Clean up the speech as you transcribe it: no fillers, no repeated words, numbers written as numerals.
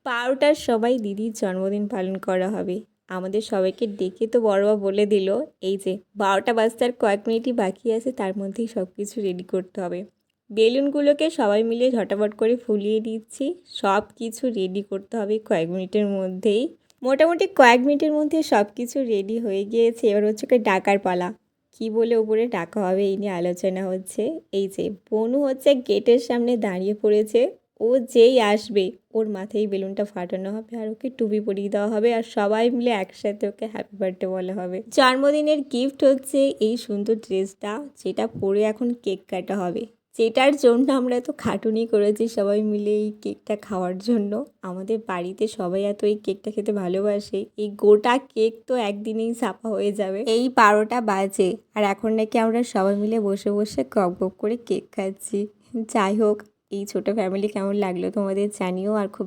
12টার সময় দিদির জন্মদিন পালন করা হবে। আমাদের সবাইকে ডেকে তো বড়বা বলে দিল এই যে 12টা বাজতে আর কয়েক মিনিটই বাকি আছে, তার মধ্যেই সব কিছু রেডি করতে হবে। বেলুনগুলোকে সবাই মিলে ঝটাপট করে ফুলিয়ে দিচ্ছি। সব কিছু রেডি করতে হবে কয়েক মিনিটের মধ্যেই। মোটামুটি কয়েক মিনিটের মধ্যে সব কিছু রেডি হয়ে গিয়েছে। এবার হচ্ছে ওকে ডাকার পালা। কী বলে উপরে ডাকা হবে এই নিয়ে আলোচনা হচ্ছে। এই যে বনু হচ্ছে গেটের সামনে দাঁড়িয়ে পড়েছে। ও যেই আসবে ওর মাথায় বেলুনটা ফাটানো হবে আর ওকে টুপি পরিয়ে দেওয়া হবে আর সবাই মিলে একসাথে ওকে হ্যাপি বার্থডে বলা হবে। জন্মদিনের গিফট হচ্ছে এই সুন্দর ড্রেসটা, যেটা পরে এখন কেক কাটা হবে, যেটার জন্য আমরা এত খাটুনি করেছি সবাই মিলে এই কেকটা খাওয়ার জন্য। আমাদের বাড়িতে সবাই এত এই কেকটা খেতে ভালোবাসে, এই গোটা কেক তো একদিনেই ছাপা হয়ে যাবে। এই 12টা বাজে আর এখন নাকি আমরা সবাই মিলে বসে বসে গপ গপ করে কেক খাচ্ছি। যাই হোক, এই ছোট ফ্যামিলি কেমন লাগলো তোমাদের জানিও। আর খুব